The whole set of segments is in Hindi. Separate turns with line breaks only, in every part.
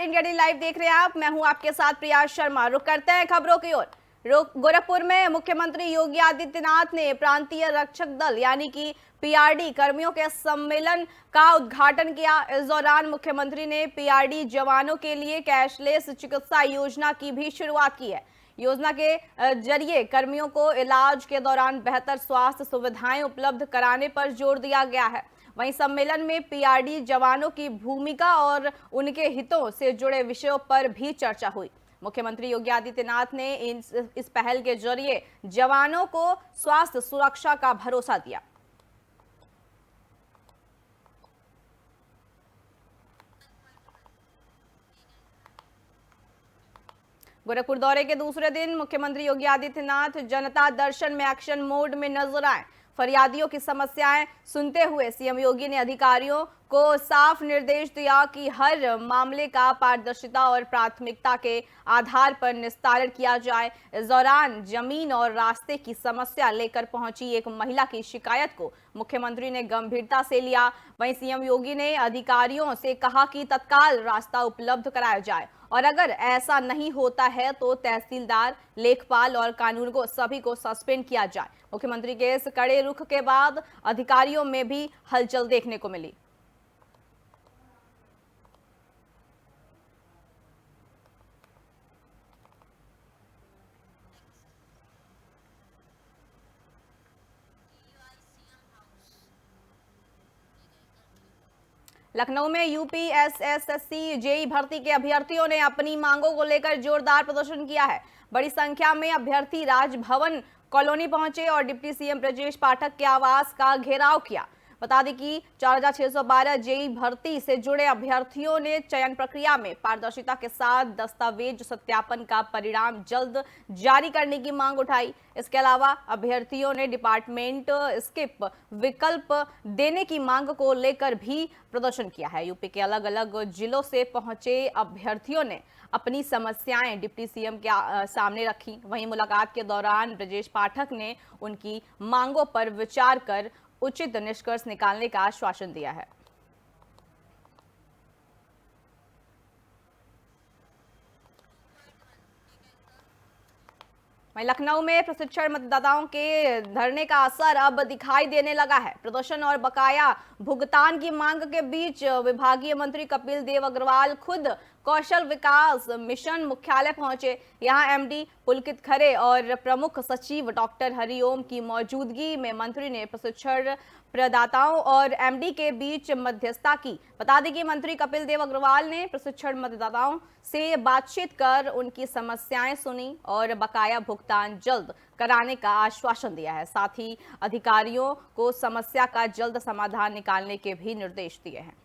इंडिया डे लाइव देख रहे हैं आप। मैं हूं आपके साथ प्रिया शर्मा। रुक करते हैं खबरों की ओर। गोरखपुर में मुख्यमंत्री योगी आदित्यनाथ ने प्रांतीय रक्षक दल यानी कि पीआरडी कर्मियों के सम्मेलन का उद्घाटन किया। इस दौरान मुख्यमंत्री ने पीआरडी जवानों के लिए कैशलेस चिकित्सा योजना की भी शुरुआत की है। योजना के जरिए कर्मियों को इलाज के दौरान बेहतर स्वास्थ्य सुविधाएं उपलब्ध कराने पर जोर दिया गया है। वहीं सम्मेलन में पीआरडी जवानों की भूमिका और उनके हितों से जुड़े विषयों पर भी चर्चा हुई। मुख्यमंत्री योगी आदित्यनाथ ने इस पहल के जरिए जवानों को स्वास्थ्य सुरक्षा का भरोसा दिया। गोरखपुर दौरे के दूसरे दिन मुख्यमंत्री योगी आदित्यनाथ जनता दर्शन में एक्शन मोड में नजर आए। फरियादियों की समस्याएं सुनते हुए सीएम योगी ने अधिकारियों को साफ निर्देश दिया कि हर मामले का पारदर्शिता और प्राथमिकता के आधार पर निस्तारण किया जाए। इस दौरान जमीन और रास्ते की समस्या लेकर पहुंची एक महिला की शिकायत को मुख्यमंत्री ने गंभीरता से लिया। वहीं सीएम योगी ने अधिकारियों से कहा कि तत्काल रास्ता उपलब्ध कराया जाए और अगर ऐसा नहीं होता है तो तहसीलदार, लेखपाल और कानून को सभी को सस्पेंड किया जाए। मुख्यमंत्री के इस कड़े रुख के बाद अधिकारियों में भी हलचल देखने को मिली। लखनऊ में यूपीएसएससी जेई भर्ती के अभ्यर्थियों ने अपनी मांगों को लेकर जोरदार प्रदर्शन किया है। बड़ी संख्या में अभ्यर्थी राजभवन कॉलोनी पहुंचे और डिप्टी सीएम ब्रजेश पाठक के आवास का घेराव किया। बता दें कि 4612 जेई भर्ती से जुड़े अभ्यर्थियों ने चयन प्रक्रिया में पारदर्शिता के साथ दस्तावेज सत्यापन का परिणाम जल्द जारी करने की मांग उठाई। इसके अलावा अभ्यर्थियों ने डिपार्टमेंट स्किप विकल्प देने की मांग को लेकर भी प्रदर्शन किया है। यूपी के अलग अलग जिलों से पहुंचे अभ्यर्थियों ने अपनी समस्याएं डिप्टी सीएम के सामने रखी। वहीं मुलाकात के दौरान ब्रजेश पाठक ने उनकी मांगों पर विचार कर उचित निष्कर्ष निकालने का आश्वासन दिया है। वहीं लखनऊ में प्रशिक्षण मतदाताओं के धरने का असर अब दिखाई देने लगा है। प्रदर्शन और बकाया भुगतान की मांग के बीच विभागीय मंत्री कपिल देव अग्रवाल खुद कौशल विकास मिशन मुख्यालय पहुंचे। यहां एमडी पुलकित खरे और प्रमुख सचिव डॉक्टर हरिओम की मौजूदगी में मंत्री ने प्रशिक्षण प्रदाताओं और एमडी के बीच मध्यस्थता की। बता दें कि मंत्री कपिल देव अग्रवाल ने प्रशिक्षण मतदाताओं से बातचीत कर उनकी समस्याएं सुनी और बकाया भुगतान जल्द कराने का आश्वासन दिया है। साथ ही अधिकारियों को समस्या का जल्द समाधान निकालने के भी निर्देश दिए हैं।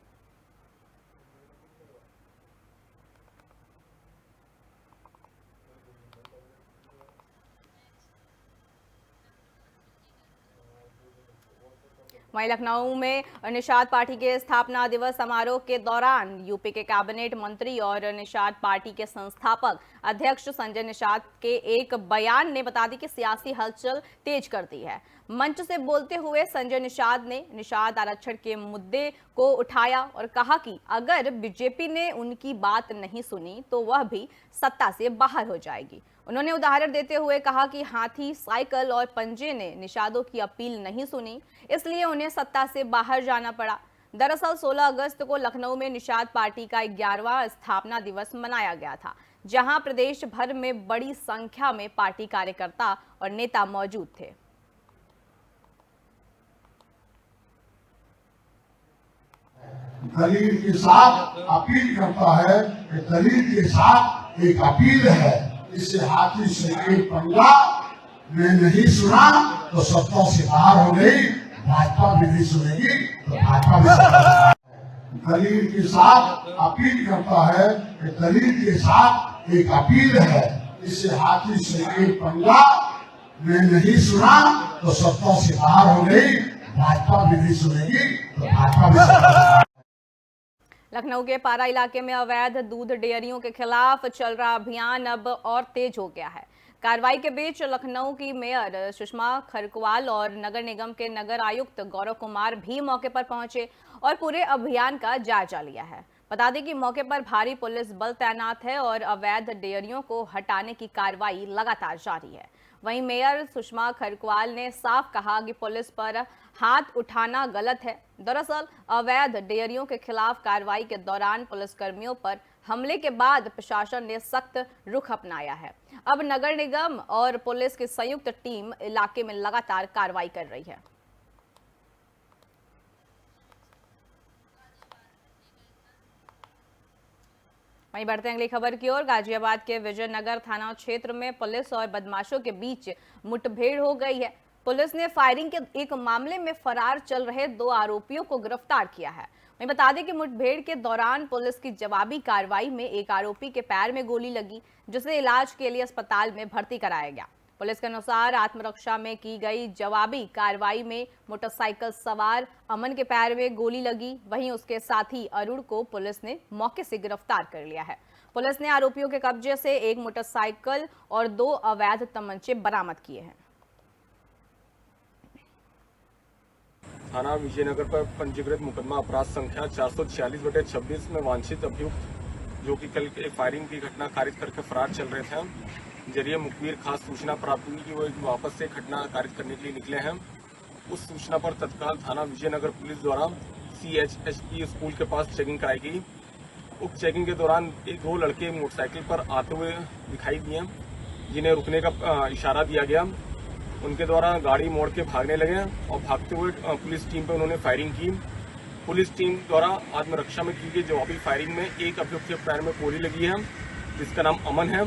वहीं लखनऊ में निषाद पार्टी के स्थापना दिवस समारोह के दौरान यूपी के कैबिनेट मंत्री और निषाद पार्टी के संस्थापक अध्यक्ष संजय निषाद के एक बयान ने बता दी कि सियासी हलचल तेज कर दी है। मंच से बोलते हुए संजय निषाद ने निषाद आरक्षण के मुद्दे को उठाया और कहा कि अगर बीजेपी ने उनकी बात नहीं सुनी तो वह भी सत्ता से बाहर हो जाएगी। उन्होंने उदाहरण देते हुए कहा कि हाथी, साइकिल और पंजे ने निषादों की अपील नहीं सुनी, इसलिए उन्हें सत्ता से बाहर जाना पड़ा। दरअसल 16 अगस्त को लखनऊ में निषाद पार्टी का 11वां स्थापना दिवस मनाया गया था, जहां प्रदेश भर में बड़ी संख्या में पार्टी कार्यकर्ता और नेता मौजूद थे।
दलील के साथ अपील करता है, दलील के साथ एक अपील है। इससे हाथी से एक पंगा मैं नहीं सुना तो सत्ता से बाहर हो गई, भाजपा भी नहीं सुनेगी तो भाजपा भी। दलील के साथ अपील करता है, दलील के साथ एक अपील है। इससे हाथी से एक पंगा मैं नहीं सुना तो सत्ता से बाहर हो गई, भाजपा भी नहीं सुनेगी तो भाजपा भी।
लखनऊ के पारा इलाके में अवैध दूध डेयरियों के खिलाफ चल रहा अभियान अब और तेज हो गया है। कार्रवाई के बीच लखनऊ की मेयर सुषमा खरकवाल और नगर निगम के नगर आयुक्त गौरव कुमार भी मौके पर पहुंचे और पूरे अभियान का जायजा लिया है। बता दें कि मौके पर भारी पुलिस बल तैनात है और अवैध डेयरियों को हटाने की कार्रवाई लगातार जारी है। वहीं मेयर सुषमा खरकवाल ने साफ कहा कि पुलिस पर हाथ उठाना गलत है। दरअसल अवैध डेयरियों के खिलाफ कार्रवाई के दौरान पुलिसकर्मियों पर हमले के बाद प्रशासन ने सख्त रुख अपनाया है। अब नगर निगम और पुलिस की संयुक्त टीम इलाके में लगातार कार्रवाई कर रही है। वहीं बढ़ते हैं अगली खबर की ओर। गाजियाबाद के विजयनगर थाना क्षेत्र में पुलिस और बदमाशों के बीच मुठभेड़ हो गई है। पुलिस ने फायरिंग के एक मामले में फरार चल रहे 2 आरोपियों को गिरफ्तार किया है। वहीं बता दें कि मुठभेड़ के दौरान पुलिस की जवाबी कार्रवाई में एक आरोपी के पैर में गोली लगी, जिसे इलाज के लिए अस्पताल में भर्ती कराया गया। पुलिस के अनुसार आत्मरक्षा में की गई जवाबी कार्रवाई में मोटरसाइकिल सवार अमन के पैर में गोली लगी। वहीं उसके साथी अरुण को पुलिस ने मौके से गिरफ्तार कर लिया है। पुलिस ने आरोपियों के कब्जे से एक मोटरसाइकिल और 2 अवैध तमंचे बरामद किए हैं।
थाना विजयनगर पर पंजीकृत मुकदमा अपराध संख्या 446/26 में वांछित अभियुक्त जो कि कल एक फायरिंग की घटना खारिज करके फरार चल रहे थे, जरिए मुखबिर खास सूचना प्राप्त हुई कि वो वापस से घटना खारिज करने के लिए निकले हैं। उस सूचना पर तत्काल थाना विजयनगर पुलिस द्वारा CHSP स्कूल के पास चेकिंग कराई गई। उक्त चेकिंग के दौरान 2 लड़के मोटरसाइकिल पर आते हुए दिखाई दिए, जिन्हें रुकने का इशारा दिया गया। उनके द्वारा गाड़ी मोड़ के भागने लगे और भागते हुए पुलिस टीम पर उन्होंने फायरिंग की। पुलिस टीम द्वारा आत्मरक्षा में की गई जवाबी फायरिंग में एक अभियुक्त के पैर में गोली लगी है, जिसका नाम अमन है।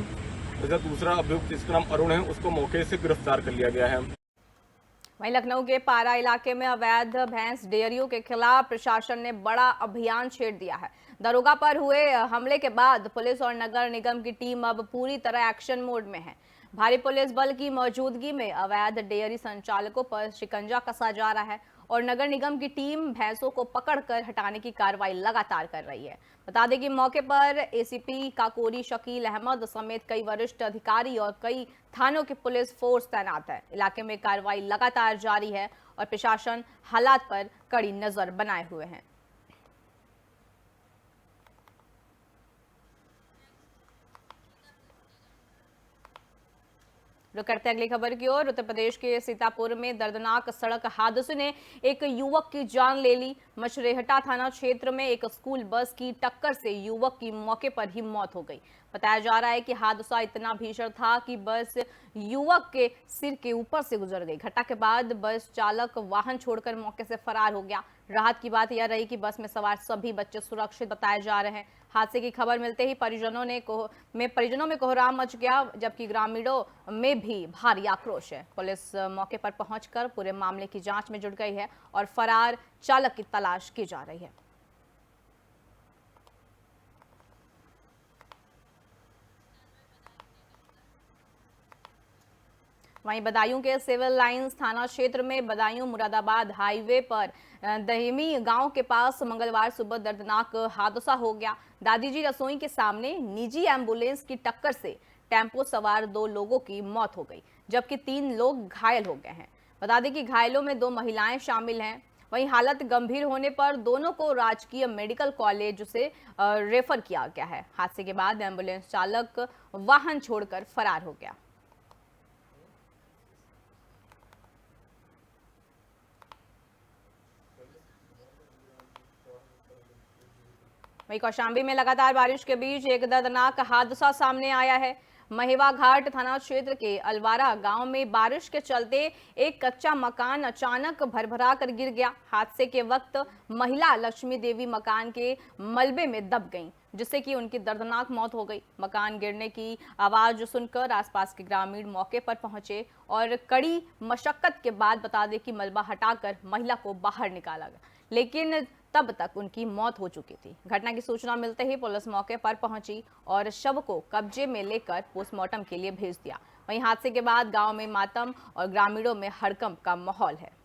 वैसे दूसरा अभियुक्त जिसका नाम अरुण है, उसको मौके से गिरफ्तार कर लिया गया है।
वहीं लखनऊ के पारा इलाके में अवैध भैंस डेयरियों के खिलाफ प्रशासन ने बड़ा अभियान छेड़ दिया है। दरोगा पर हुए हमले के बाद पुलिस और नगर निगम की टीम अब पूरी तरह एक्शन मोड में है। भारी पुलिस बल की मौजूदगी में अवैध डेयरी संचालकों पर शिकंजा कसा जा रहा है और नगर निगम की टीम भैंसों को पकड़कर हटाने की कार्रवाई लगातार कर रही है। बता दें कि मौके पर ACP काकोरी शकील अहमद समेत कई वरिष्ठ अधिकारी और कई थानों की पुलिस फोर्स तैनात है। इलाके में कार्रवाई लगातार जारी है और प्रशासन हालात पर कड़ी नजर बनाए हुए है। रुक करते अगली खबर की ओर। उत्तर प्रदेश के सीतापुर में दर्दनाक सड़क हादसे ने एक युवक की जान ले ली। मछरेहटा थाना क्षेत्र में एक स्कूल बस की टक्कर से युवक की मौके पर ही मौत हो गई। बताया जा रहा है कि हादसा इतना भीषण था कि बस युवक के सिर के ऊपर से गुजर गई। घटना के बाद बस चालक वाहन छोड़कर मौके से फरार हो गया। राहत की बात यह रही कि बस में सवार सभी बच्चे सुरक्षित बताए जा रहे हैं। हादसे की खबर मिलते ही परिजनों में कोहराम मच गया, जबकि ग्रामीणों में भी भारी आक्रोश है। पुलिस मौके पर पहुंचकर पूरे मामले की जांच में जुट गई है और फरार चालक की तलाश की जा रही है। वहीं बदायूं के सिविल लाइंस थाना क्षेत्र में बदायूं मुरादाबाद हाईवे पर दहिमी गांव के पास मंगलवार सुबह दर्दनाक हादसा हो गया। दादीजी रसोई के सामने निजी एम्बुलेंस की टक्कर से टेम्पो सवार 2 लोगों की मौत हो गई, जबकि 3 लोग घायल हो गए हैं। बता दें कि घायलों में 2 महिलाएं शामिल हैं। वहीं हालत गंभीर होने पर दोनों को राजकीय मेडिकल कॉलेज से रेफर किया गया है। हादसे के बाद एम्बुलेंस चालक वाहन छोड़कर फरार हो गया। वहीं कौशाम्बी में लगातार बारिश के बीच एक दर्दनाक हादसा सामने आया है। महेवा घाट थाना क्षेत्र के अलवारा गांव में बारिश के चलते एक कच्चा मकान अचानक भरभरा कर गिर गया। हादसे के वक्त महिला लक्ष्मी देवी मकान के मलबे में दब गईं, जिससे कि उनकी दर्दनाक मौत हो गई। मकान गिरने की आवाज सुनकर आसपास के ग्रामीण मौके पर पहुंचे और कड़ी मशक्कत के बाद बता दें कि मलबा हटाकर महिला को बाहर निकाला गया, लेकिन तब तक उनकी मौत हो चुकी थी। घटना की सूचना मिलते ही पुलिस मौके पर पहुंची और शव को कब्जे में लेकर पोस्टमार्टम के लिए भेज दिया। वहीं हादसे के बाद गांव में मातम और ग्रामीणों में हड़कंप का माहौल है।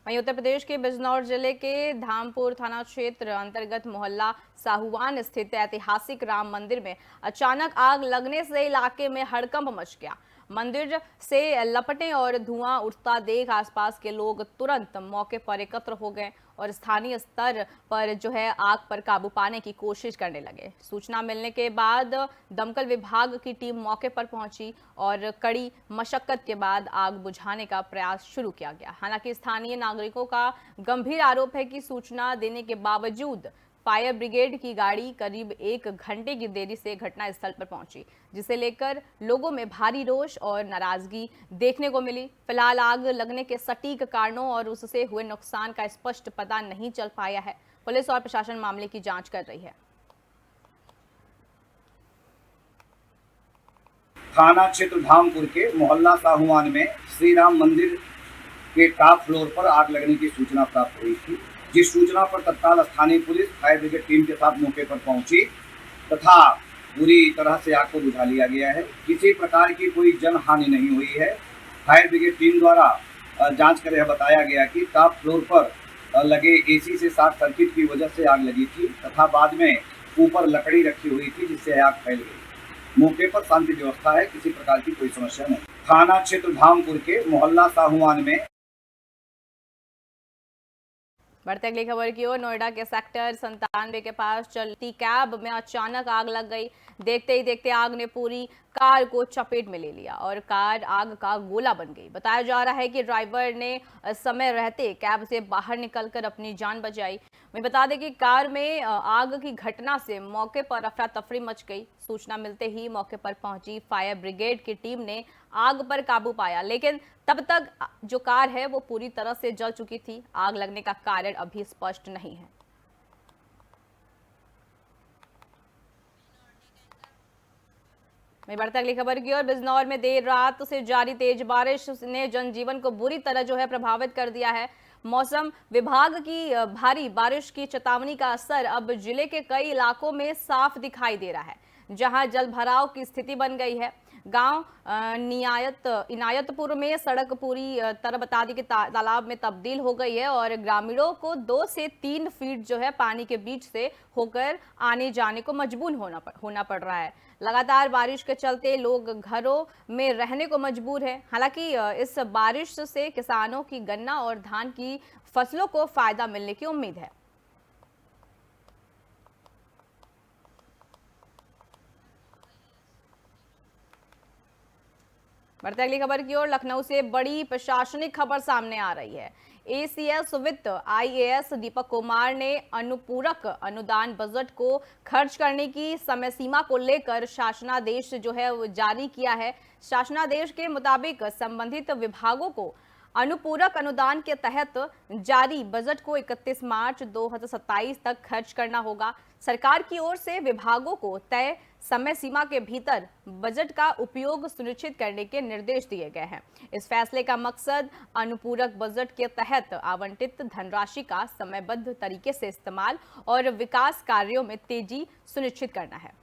वहीं उत्तर प्रदेश के बिजनौर जिले के धामपुर थाना क्षेत्र अंतर्गत मोहल्ला साहुवान स्थित ऐतिहासिक राम मंदिर में अचानक आग लगने से इलाके में हड़कंप मच गया। मंदिर से लपटें और धुआं उठता देख आसपास के लोग तुरंत मौके पर एकत्र हो गए और स्थानीय स्तर पर जो है आग पर काबू पाने की कोशिश करने लगे। सूचना मिलने के बाद दमकल विभाग की टीम मौके पर पहुंची और कड़ी मशक्कत के बाद आग बुझाने का प्रयास शुरू किया गया। हालांकि स्थानीय नागरिकों का गंभीर आरोप है कि सूचना देने के बावजूद फायर ब्रिगेड की गाड़ी करीब 1 घंटे की देरी से घटनास्थल पर पहुंची, जिसे लेकर लोगों में भारी रोष और नाराजगी देखने को मिली। फिलहाल आग लगने के सटीक कारणों और उससे हुए नुकसान का स्पष्ट पता नहीं चल पाया है। पुलिस और प्रशासन मामले की जांच कर रही है।
थाना क्षेत्र धामपुर के मोहल्ला साहुआन में श्री राम मंदिर के टॉप फ्लोर पर आग लगने की सूचना प्राप्त हुई थी, जिस सूचना पर तत्काल स्थानीय पुलिस फायर ब्रिगेड टीम के साथ मौके पर पहुंची तथा पूरी तरह से आग को बुझा लिया गया है। किसी प्रकार की कोई जन हानि नहीं हुई है। फायर ब्रिगेड टीम द्वारा जांच कर यह बताया गया कि टॉप फ्लोर पर लगे एसी से शॉर्ट सर्किट की वजह से आग लगी थी तथा बाद में ऊपर लकड़ी रखी हुई थी, जिससे आग फैल गई। मौके पर शांति व्यवस्था है, किसी प्रकार की कोई समस्या नहीं। थाना क्षेत्र धामपुर के मोहल्ला साहुआन में
बढ़ते अगली खबर की ओर। नोएडा के सेक्टर 97 के पास चलती कैब में अचानक आग लग गई। देखते ही देखते आग ने पूरी कार को चपेट में ले लिया और कार आग का गोला बन गई। बताया जा रहा है कि ड्राइवर ने समय रहते कैब से बाहर निकलकर अपनी जान बचाई। मैं बता दें कि कार में आग की घटना से मौके पर अफरा तफरी मच गई। सूचना मिलते ही मौके पर पहुंची फायर ब्रिगेड की टीम ने आग पर काबू पाया, लेकिन तब तक जो कार है वो पूरी तरह से जल चुकी थी। आग लगने का कारण अभी स्पष्ट नहीं है। मैं बढ़ते अगली खबर की ओर। बिजनौर में देर रात से जारी तेज बारिश ने जनजीवन को बुरी तरह जो है प्रभावित कर दिया है। मौसम विभाग की भारी बारिश की चेतावनी का असर अब जिले के कई इलाकों में साफ दिखाई दे रहा है, जहां जल भराव की स्थिति बन गई है। गांव इनायतपुर में सड़क पूरी तरह बता दी कि तालाब में तब्दील हो गई है और ग्रामीणों को 2 से 3 फीट जो है पानी के बीच से होकर आने जाने को मजबूर होना पड़ रहा है। लगातार बारिश के चलते लोग घरों में रहने को मजबूर है। हालांकि इस बारिश से किसानों की गन्ना और धान की फसलों को फायदा मिलने की उम्मीद है। बढ़ते अगली खबर की ओर। लखनऊ से बड़ी प्रशासनिक खबर सामने आ रही है। एसीएस वित्त आईएएस दीपक कुमार ने अनुपूरक अनुदान बजट को खर्च करने की समय सीमा को लेकर शासनादेश जो है वो जारी किया है। शासनादेश के मुताबिक संबंधित विभागों को अनुपूरक अनुदान के तहत जारी बजट को 31 मार्च 2027 तक खर्च करना होगा। सरकार की ओर से विभागों को तय समय सीमा के भीतर बजट का उपयोग सुनिश्चित करने के निर्देश दिए गए हैं। इस फैसले का मकसद अनुपूरक बजट के तहत आवंटित धनराशि का समयबद्ध तरीके से इस्तेमाल और विकास कार्यों में तेजी सुनिश्चित करना है।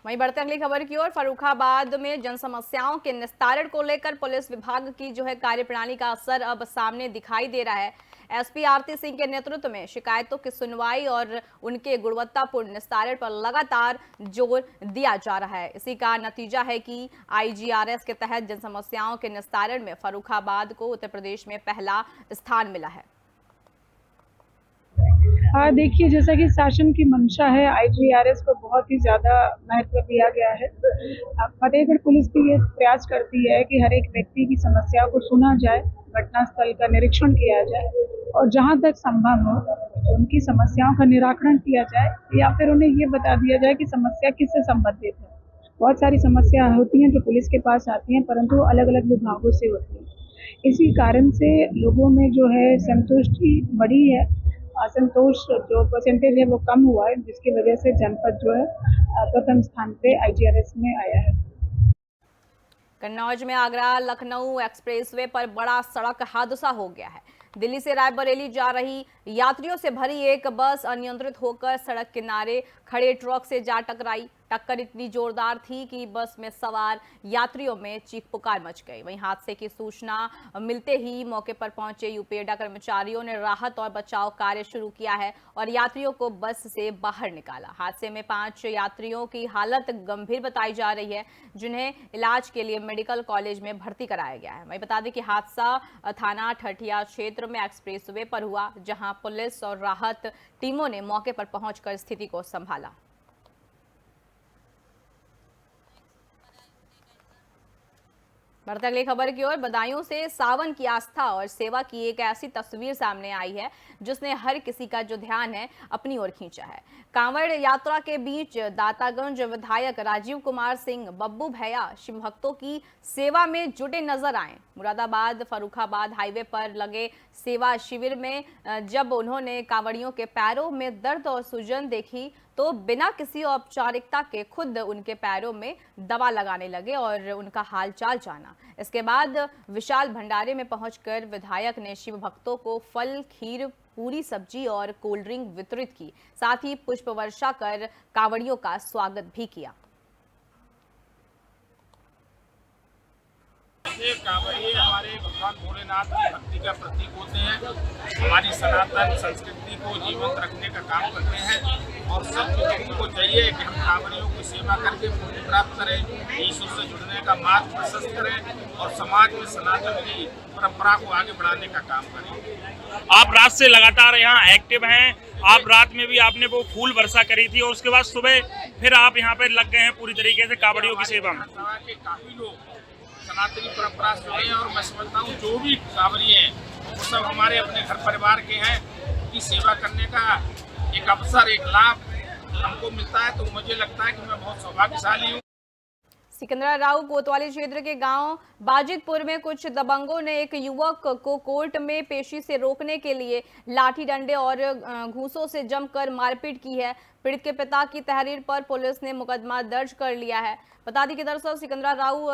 वहीं बढ़ते अगली खबर की ओर। फर्रुखाबाद में जन समस्याओं के निस्तारण को लेकर पुलिस विभाग की जो है कार्यप्रणाली का असर अब सामने दिखाई दे रहा है। एसपी आरती सिंह के नेतृत्व में शिकायतों की सुनवाई और उनके गुणवत्तापूर्ण निस्तारण पर लगातार जोर दिया जा रहा है। इसी का नतीजा है कि आईजीआरएस के तहत जन समस्याओं के निस्तारण में फर्रुखाबाद को उत्तर प्रदेश में पहला स्थान मिला है।
देखिए, जैसा कि शासन की मंशा है, आईजीआरएस को बहुत ही ज़्यादा महत्व दिया गया है। फतेहगढ़ पुलिस भी ये प्रयास करती है कि हर एक व्यक्ति की समस्या को सुना जाए, घटनास्थल का निरीक्षण किया जाए और जहां तक संभव हो उनकी समस्याओं का निराकरण किया जाए या फिर उन्हें ये बता दिया जाए कि समस्या किससे संबंधित है। बहुत सारी समस्या होती हैं जो पुलिस के पास आती हैं, परंतु अलग अलग विभागों से होती हैं। इसी कारण से लोगों में जो है संतुष्टि बढ़ी है, असंतोष जो परसेंटेज है वो कम हुआ है, जिसकी वजह से जनपद जो है प्रथम स्थान पे आईजीआरएस में आया है।
कन्नौज में आगरा लखनऊ एक्सप्रेसवे पर बड़ा सड़क हादसा हो गया है, दिल्ली से रायबरेली जा रही यात्रियों से भरी एक बस अनियंत्रित होकर सड़क किनारे खड़े ट्रक से जा टकराई। टक्कर इतनी जोरदार थी कि बस में सवार यात्रियों में चीख पुकार मच गई। वहीं हादसे की सूचना मिलते ही मौके पर पहुंचे यूपीएडा कर्मचारियों ने राहत और बचाव कार्य शुरू किया है और यात्रियों को बस से बाहर निकाला। हादसे में 5 यात्रियों की हालत गंभीर बताई जा रही है, जिन्हें इलाज के लिए मेडिकल कॉलेज में भर्ती कराया गया है। वहीं बता दें कि हादसा थाना ठठिया क्षेत्र में एक्सप्रेसवे पर हुआ, जहां पुलिस और राहत टीमों ने मौके पर पहुंचकर स्थिति को संभाला। बढ़ते अगली खबर की ओर। बदायूं से सावन की आस्था और सेवा की एक ऐसी तस्वीर सामने आई है जिसने हर किसी का जो ध्यान है अपनी ओर खींचा है। कांवड़ यात्रा के बीच दातागंज विधायक राजीव कुमार सिंह बब्बू भैया शिव भक्तों की सेवा में जुटे नजर आए। मुरादाबाद फर्रुखाबाद हाईवे पर लगे सेवा शिविर में जब उन्होंने कांवड़ियों के पैरों में दर्द और सूजन देखी तो बिना किसी औपचारिकता के खुद उनके पैरों में दवा लगाने लगे और उनका हालचाल जाना। इसके बाद विशाल भंडारे में पहुंचकर विधायक ने शिव भक्तों को फल, खीर, पूरी सब्जी और कोल्ड ड्रिंक वितरित की। साथ ही पुष्प वर्षा कर कांवड़ियों का स्वागत भी किया।
कांवड़िए हमारे भगवान भोलेनाथ की भक्ति का प्रतीक होते हैं। हमारी सनातन संस्कृति को जीवंत रखने का काम करते हैं और सब लोगों को चाहिए कि हम कांवड़ियों की सेवा करके पुण्य प्राप्त करें, ईश्वर से जुड़ने का मार्ग प्रशस्त करें और समाज में सनातन की परंपरा को आगे बढ़ाने का काम करें।
आप रात से लगातार यहाँ एक्टिव हैं। आप रात में भी आपने वो फूल वर्षा करी थी और उसके बाद सुबह फिर आप यहाँ पे लग गए हैं पूरी तरीके से कांवड़ियों की सेवा में।
काफी लोग सनातनी परंपरा से जुड़े हैं और मैं समझता हूँ जो भी कांवड़िए हैं वो सब हमारे अपने घर परिवार के हैं। उनकी सेवा करने का एक अवसर, एक लाभ हमको मिलता है तो मुझे लगता है कि मैं बहुत सौभाग्यशाली हूँ।
सिकंदराराव कोतवाली क्षेत्र के गांव बाजितपुर में कुछ दबंगों ने एक युवक को कोर्ट में पेशी से रोकने के लिए लाठी डंडे और घूंसों से जमकर मारपीट की है। पीड़ित के पिता की तहरीर पर पुलिस ने मुकदमा दर्ज कर लिया है। बता दें कि दरअसल सिकंदराराव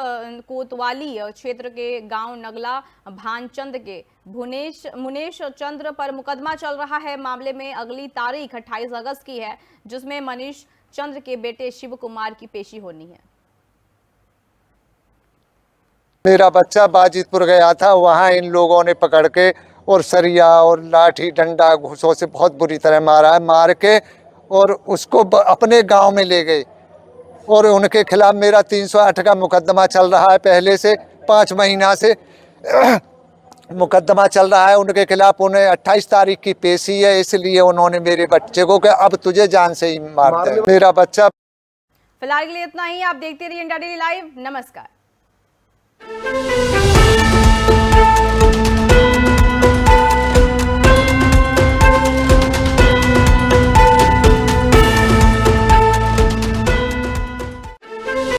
कोतवाली क्षेत्र के गांव नगला भानचंद के मुनेश चंद्र पर मुकदमा चल रहा है। मामले में अगली तारीख 28 अगस्त की है, जिसमें मनीष चंद्र के बेटे शिव कुमार की पेशी होनी है।
मेरा बच्चा बाजितपुर गया था, वहाँ इन लोगों ने पकड़ के और सरिया और लाठी डंडा घूंसों से बहुत बुरी तरह मारा है। मार के और उसको अपने गांव में ले गए और उनके खिलाफ मेरा 308 का मुकदमा चल रहा है। पहले से 5 महीना से मुकदमा चल रहा है उनके खिलाफ। उन्हें 28 तारीख की पेशी है, इसलिए उन्होंने मेरे बच्चे को कहा अब तुझे जान से ही मार दे। मेरा बच्चा।
फिलहाल के लिए इतना ही। आप देखते रहिए इंडिया डेली लाइव। नमस्कार।